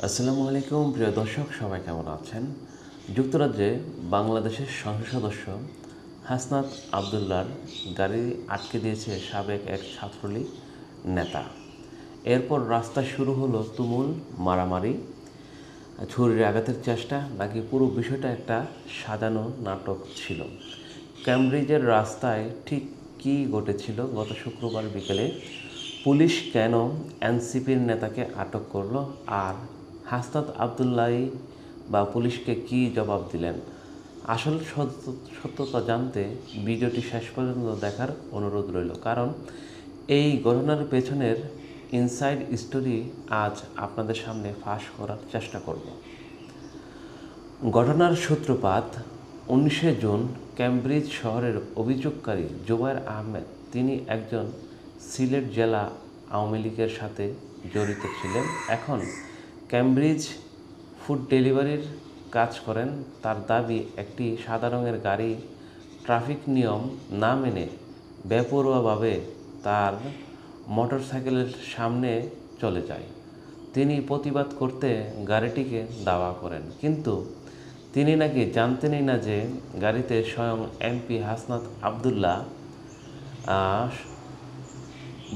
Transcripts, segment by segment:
আসসালামু আলাইকুম প্রিয় দর্শক, সবাই কেমন আছেন? যুক্তরাজ্যে বাংলাদেশের সংসদ সদস্য হাসনাত আবদুল্লাহর গাড়ি আটকে দিয়েছে সাবেক এক ছাত্রলীগ নেতা। এরপর রাস্তায় শুরু হলো তুমুল মারামারি, ছুরির আঘাতের চেষ্টা, নাকি পুরো বিষয়টা একটা সাজানো নাটক ছিল। ক্যামব্রিজের রাস্তায় ঠিক কী ঘটেছিল গত শুক্রবার বিকেলে? পুলিশ কেন এনসিপির নেতাকে আটক করলো? আর হাসনাত আবদুল্লাহি বা পুলিশকে কী জবাব দিলেন? আসল সত্যতা জানতে ভিডিওটি শেষ পর্যন্ত দেখার অনুরোধ রইল, কারণ এই ঘটনার পেছনের ইনসাইড স্টোরি আজ আপনাদের সামনে ফাঁস করার চেষ্টা করব। ঘটনার সূত্রপাত 19শে জুন। ক্যামব্রিজ শহরের অভিযোগকারী জুবায়ের আহমেদ, তিনি একজন সিলেট জেলা আওয়ামী লীগের সাথে জড়িত ছিলেন। এখন ক্যামব্রিজ ফুড ডেলিভারির কাজ করেন। তার দাবি, একটি সাদা রঙের গাড়ি ট্রাফিক নিয়ম না মেনে বেপরোয়াভাবে তার মোটরসাইকেলের সামনে চলে যায়। তিনি প্রতিবাদ করতে গাড়িটিকে দাওয়া করেন, কিন্তু তিনি নাকি জানতেনই না যে গাড়িতে স্বয়ং এমপি হাসনাত আবদুল্লাহ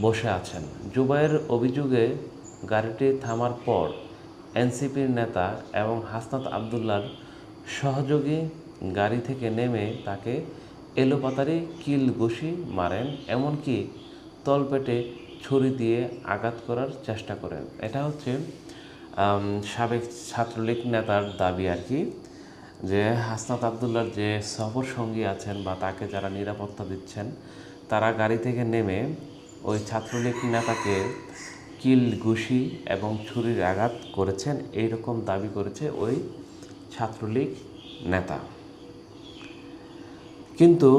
বসে আছেন। জুবায়ের অভিযোগে গাড়িটি থামার পর এনসিপির নেতা এবং হাসনাত আবদুল্লাহর সহযোগী গাড়ি থেকে নেমে তাকে এলোপাতাড়ি কিল ঘুষি মারেন, এমনকি তলপেটে ছুরি দিয়ে আঘাত করার চেষ্টা করেন। এটা হচ্ছে সাবেক ছাত্রলীগ নেতার দাবি আর কি, যে হাসনাত আবদুল্লাহর যে সফর সঙ্গী আছেন বা তাকে যারা নিরাপত্তা দিচ্ছেন, তারা গাড়ি থেকে নেমে ওই ছাত্রলীগ নেতাকে কিল ঘুষি এবং ছুরির আঘাত করেছেন, এইরকম দাবি করেছে ওই ছাত্রলীগ নেতা। কিন্তু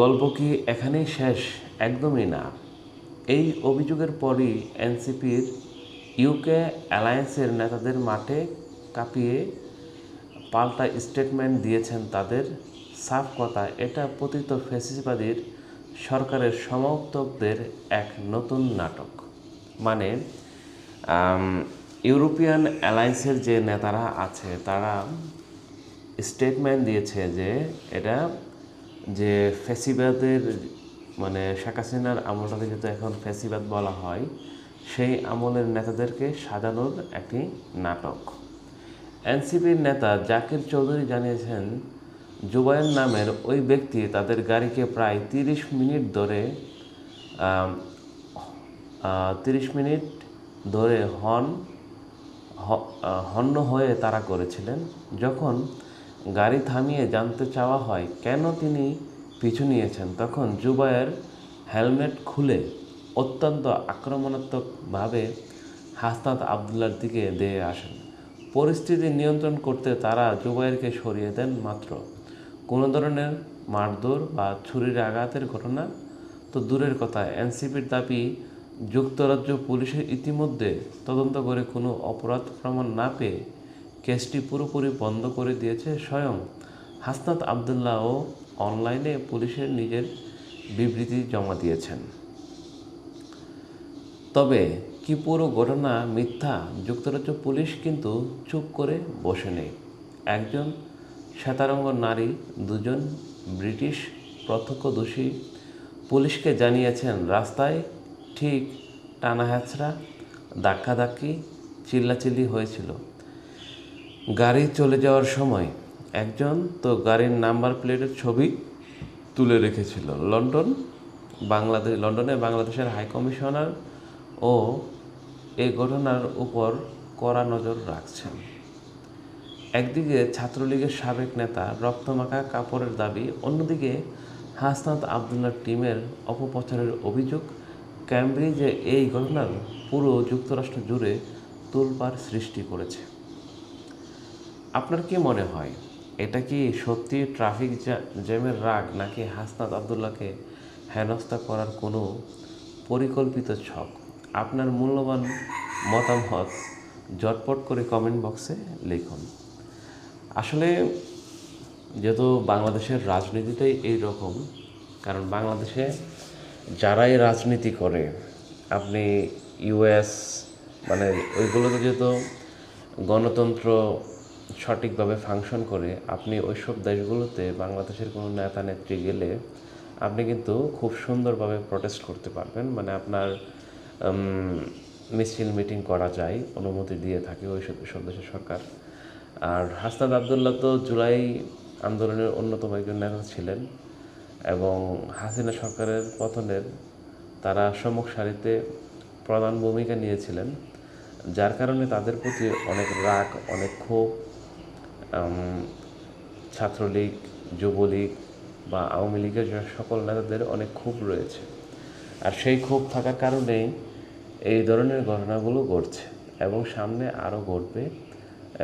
গল্প কি এখানেই শেষ? একদমই না। এই অভিযোগের পরই এনসিপির ইউকে অ্যালায়েন্সের নেতাদের মাঠে কাঁপিয়ে পাল্টা স্টেটমেন্ট দিয়েছেন তাদের। সাফ কথা, এটা পতিত ফ্যাসিবাদীর সরকারের সমর্থকদের এক নতুন নাটক। মানে ইউরোপিয়ান অ্যালায়েন্সের যে নেতারা আছে তারা স্টেটমেন্ট দিয়েছে যে এটা যে ফ্যাসিবাদের মানে শেখ হাসিনার আমলটাকে যেহেতু এখন ফ্যাসিবাদ বলা হয়, সেই আমলের নেতাদেরকে সাজানোর একটি নাটক। এনসিপির নেতা জাকির চৌধুরী জানিয়েছেন, জুবায়ের নামের ওই ব্যক্তি তাদের গাড়িকে প্রায় 30 মিনিট ধরে হন্য হয়ে তাড়া করেছিলেন। যখন গাড়ি থামিয়ে জানতে চাওয়া হয় কেন তিনি পিছু নিয়েছেন, তখন জুবায়ের হেলমেট খুলে অত্যন্ত আক্রমণাত্মকভাবে হাসনাত আবদুল্লাহর দিকে দিয়ে আসেন। পরিস্থিতি নিয়ন্ত্রণ করতে তারা জুবায়েরকে সরিয়ে দেন মাত্র। কোনো ধরনের মারধর বা ছুরির আঘাতের ঘটনা তো দূরের কথা, এনসিপির দাবি, যুক্তরাজ্য পুলিশের ইতিমধ্যে তদন্ত করে কোনো অপরাধ প্রমাণ না পেয়ে কেসটি পুরোপুরি বন্ধ করে দিয়েছে। স্বয়ং হাসনাত আবদুল্লাহও অনলাইনে পুলিশের নিজের বিবৃতি জমা দিয়েছেন। তবে কি পুরো ঘটনা মিথ্যা? যুক্তরাজ্য পুলিশ কিন্তু চুপ করে বসে নেই। একজন শ্বেতাঙ্গ নারী, দুজন ব্রিটিশ প্রত্যক্ষদর্শী পুলিশকে জানিয়েছেন, রাস্তায় ঠিক টানাহেঁচড়া, ধাক্কাধাক্কি, চিল্লাচিল্লি হয়েছিল। গাড়ি চলে যাওয়ার সময় একজন তো গাড়ির নাম্বার প্লেটের ছবি তুলে রেখেছিল। লন্ডনে বাংলাদেশের হাইকমিশনার ও এই ঘটনার উপর কড়া নজর রাখছেন। একদিকে ছাত্রলীগের সাবেক নেতা রক্তমাখা কাপড়ের দাবি, অন্যদিকে হাসনাত আবদুল্লাহর টিমের অপপ্রচারের অভিযোগ। ক্যামব্রিজে এই ঘটনার পুরো যুক্তরাষ্ট্র জুড়ে তোলপাড় সৃষ্টি করেছে। আপনার কি মনে হয়, এটা কি সত্যি ট্রাফিক জ্যামের রাগ, নাকি হাসনাত আবদুল্লাহকে হেনস্থা করার কোনো পরিকল্পিত ছক? আপনার মূল্যবান মতামত ঝটপট করে কমেন্ট বক্সে লিখুন। আসলে যেহেতু বাংলাদেশের রাজনীতিটাই এই রকম, কারণ বাংলাদেশে যারাই রাজনীতি করে, আপনি ইউএস মানে ওইগুলোতে যেহেতু গণতন্ত্র সঠিকভাবে ফাংশন করে আপনি ওইসব দেশগুলোতে বাংলাদেশের কোনো নেতা নেত্রী গেলে আপনি কিন্তু খুব সুন্দরভাবে প্রটেস্ট করতে পারবেন, মানে আপনার মিছিল মিটিং করা যায়, অনুমতি দিয়ে থাকে ওই সব দেশের সরকার। আর হাসনাত আবদুল্লাহ তো জুলাই আন্দোলনের অন্যতম একজন নেতা ছিলেন এবং হাসিনা সরকারের পতনের তারা সম্মুখ সারিতে প্রধান ভূমিকা নিয়েছিলেন, যার কারণে তাদের প্রতি অনেক রাগ, অনেক ক্ষোভ ছাত্রলীগ, যুবলীগ বা আওয়ামী লীগের সকল নেতাদের অনেক ক্ষোভ রয়েছে। আর সেই ক্ষোভ থাকার কারণেই এই ধরনের ঘটনাগুলো ঘটছে এবং সামনে আরও ঘটবে।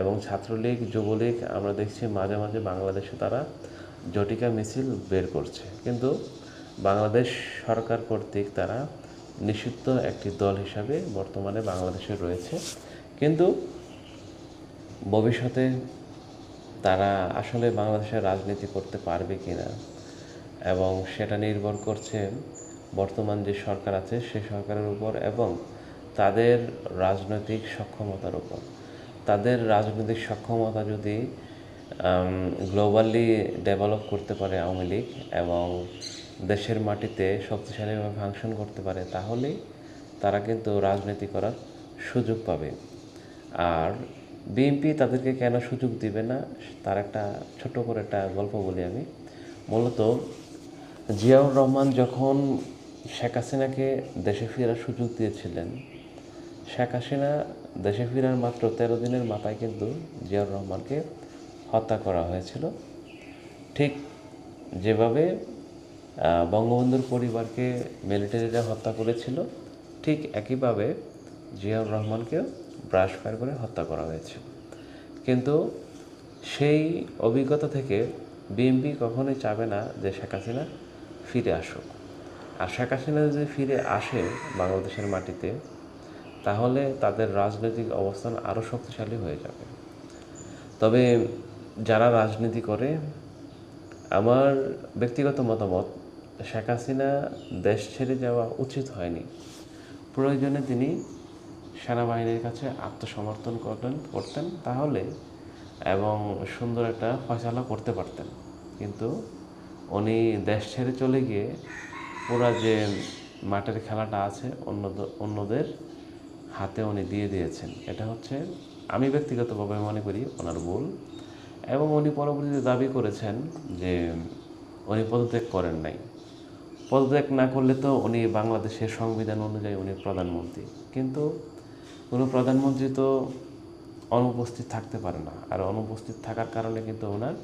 এবং ছাত্রলীগ, যুবলীগ আমরা দেখছি মাঝে মাঝে বাংলাদেশে তারা জটিকা মিছিল বের করছে, কিন্তু বাংলাদেশ সরকার কর্তৃক তারা নিষিদ্ধ একটি দল হিসাবে বর্তমানে বাংলাদেশে রয়েছে। কিন্তু ভবিষ্যতে তারা আসলে বাংলাদেশের রাজনীতি করতে পারবে কি না, এবং সেটা নির্ভর করছে বর্তমান যে সরকার আছে সেই সরকারের উপর এবং তাদের রাজনৈতিক সক্ষমতার উপর। তাদের রাজনৈতিক সক্ষমতা যদি গ্লোবালি ডেভেলপ করতে পারে আওয়ামী লীগ এবং দেশের মাটিতে শক্তিশালীভাবে ফাংশন করতে পারে, তাহলেই তারা কিন্তু রাজনীতি করার সুযোগ পাবে। আর বিএনপি তাদেরকে কেন সুযোগ দিবে না, তার একটা ছোট করে একটা গল্প বলি আমি। মূলত জিয়াউর রহমান যখন শেখ হাসিনাকে দেশে ফেরার সুযোগ দিয়েছিলেন, শেখ হাসিনা দেশে ফেরার মাত্র 13 দিনের মাথায় কিন্তু জিয়াউর রহমানকে হত্যা করা হয়েছিল। ঠিক যেভাবে বঙ্গবন্ধুর পরিবারকে মিলিটারিরা হত্যা করেছিল, ঠিক একইভাবে জিয়াউর রহমানকেও ব্রাশ ফায়ার করে হত্যা করা হয়েছিল। কিন্তু সেই অভিজ্ঞতা থেকে বিএনপি কখনোই চাবে না যে শেখ হাসিনা ফিরে আসুক। আর শেখ হাসিনা যদি ফিরে আসে বাংলাদেশের মাটিতে, তাহলে তাদের রাজনৈতিক অবস্থান আরও শক্তিশালী হয়ে যাবে। তবে যারা রাজনীতি করে, আমার ব্যক্তিগত মতামত, শেখ হাসিনা দেশ ছেড়ে যাওয়া উচিত হয়নি। প্রয়োজনে তিনি সেনাবাহিনীর কাছে আত্মসমর্পণ করতেন তাহলে, এবং সুন্দর একটা ফয়সালা করতে পারতেন। কিন্তু উনি দেশ ছেড়ে চলে গিয়ে পুরা যে মাঠের খেলাটা আছে অন্যদের হাতে উনি দিয়ে দিয়েছেন। এটা হচ্ছে আমি ব্যক্তিগতভাবে মনে করি ওনার ভুল। এবং উনি পরবর্তীতে দাবি করেছেন যে উনি পদত্যাগ করেন নাই। পদত্যাগ না করলে তো উনি বাংলাদেশের সংবিধান অনুযায়ী উনি প্রধানমন্ত্রী, কিন্তু কোনো প্রধানমন্ত্রী তো অনুপস্থিত থাকতে পারে না। আর অনুপস্থিত থাকার কারণে কিন্তু ওনার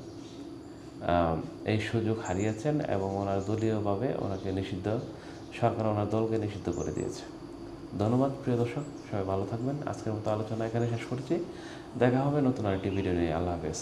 এই সুযোগ হারিয়েছেন এবং ওনার দলীয়ভাবে ওনাকে নিষিদ্ধ, সরকার ওনার দলকে নিষিদ্ধ করে দিয়েছে। ধন্যবাদ প্রিয় দর্শক, সবাই ভালো থাকবেন। আজকের মতো আলোচনা এখানে শেষ করছি। দেখা হবে নতুন আরেকটি ভিডিও নিয়ে। আল্লাহ হাফেজ।